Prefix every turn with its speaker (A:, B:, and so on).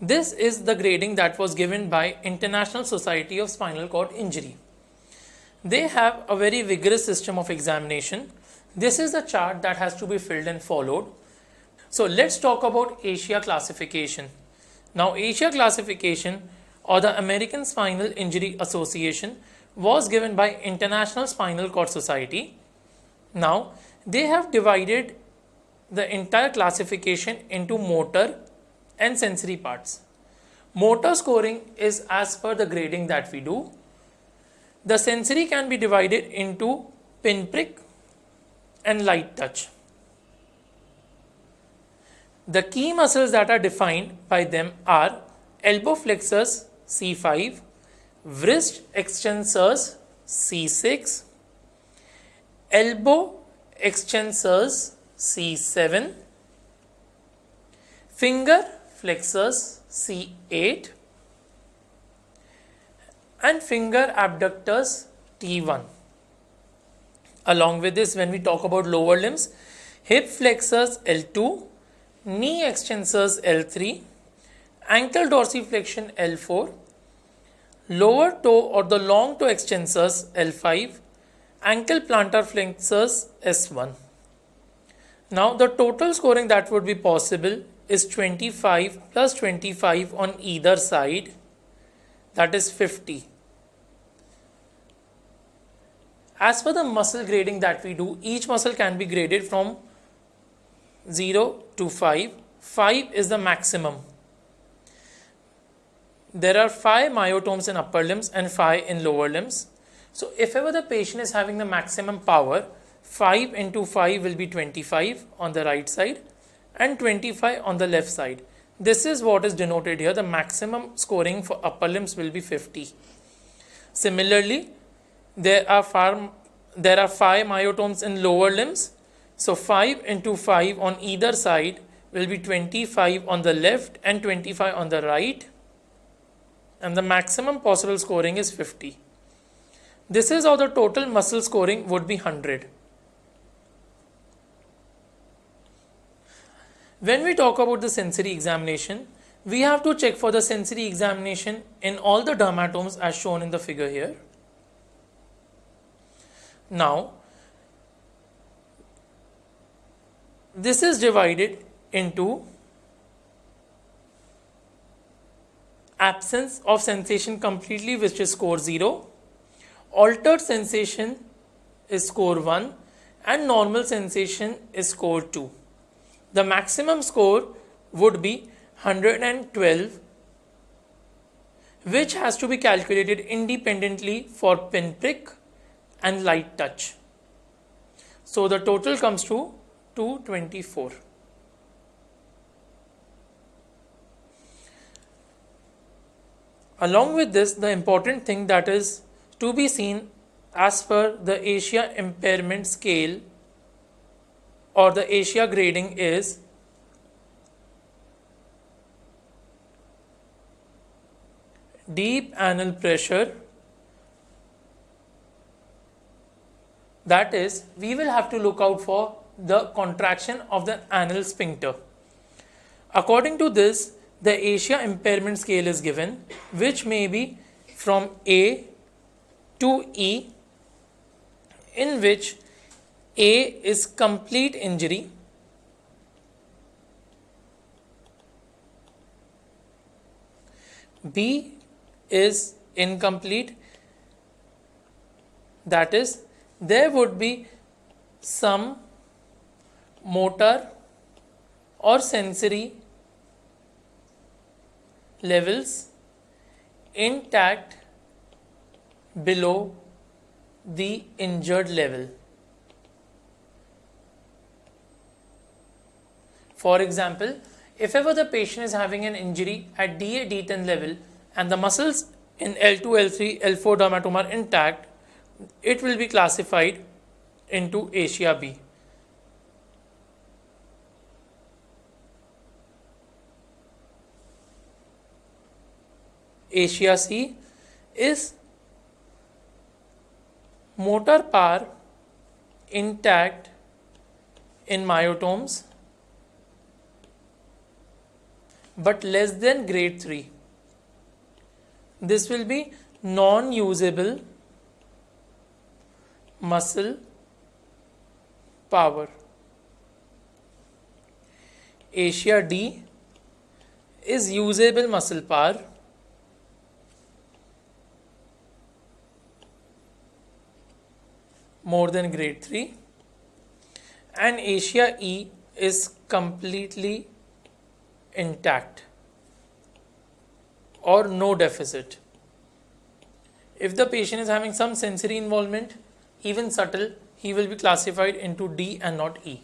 A: This is the grading that was given by International Society of Spinal Cord Injury. They have a very vigorous system of examination. This is the chart that has to be filled and followed. So let's talk about Asia classification. Now Asia classification, or the American Spinal Injury Association, was given by International Spinal Cord Society. Now they have divided the entire classification into motor and sensory parts. Motor scoring is as per the grading that we do. The sensory can be divided into pinprick and light touch. The key muscles that are defined by them are elbow flexors C5, wrist extensors C6, elbow extensors C7, finger flexors C8, and finger abductors T1. Along with this, when we talk about lower limbs, hip flexors L2, knee extensors L3, ankle dorsiflexion L4, lower toe or the long toe extensors L5, ankle plantar flexors S1. Now the total scoring that would be possible is 25 plus 25 on either side, that is 50. As per the muscle grading that we do, each muscle can be graded from 0 to 5. 5 is the maximum. There are 5 myotomes in upper limbs and 5 in lower limbs. So if ever the patient is having the maximum power, 5 into 5 will be 25 on the right side and 25 on the left side. This is what is denoted here. The maximum scoring for upper limbs will be 50. Similarly, there are 5 myotomes in lower limbs. So 5 into 5 on either side will be 25 on the left and 25 on the right. And the maximum possible scoring is 50. This is how the total muscle scoring would be 100. When we talk about the sensory examination, we have to check for the sensory examination in all the dermatomes as shown in the figure here. Now, this is divided into absence of sensation completely, which is score 0, altered sensation is score 1, and normal sensation is score 2. The maximum score would be 112, which has to be calculated independently for pinprick and light touch. So the total comes to 224. Along with this, the important thing that is to be seen as per the Asia impairment scale or the Asia grading is deep anal pressure. That is, we will have to look out for the contraction of the anal sphincter. According to this, the Asia impairment scale is given, which may be from A to E, in which A is complete injury, B is incomplete, that is, there would be some motor or sensory levels intact below the injured level. For example, if ever the patient is having an injury at DA D10 level and the muscles in L2, L3, L4 dermatome are intact, it will be classified into Asia B. Asia C is motor power intact in myotomes but less than grade 3. This will be non-usable muscle power. Asia D is usable muscle power. More than grade 3, and Asia E is completely intact or no deficit. If the patient is having some sensory involvement, even subtle, he will be classified into D and not E.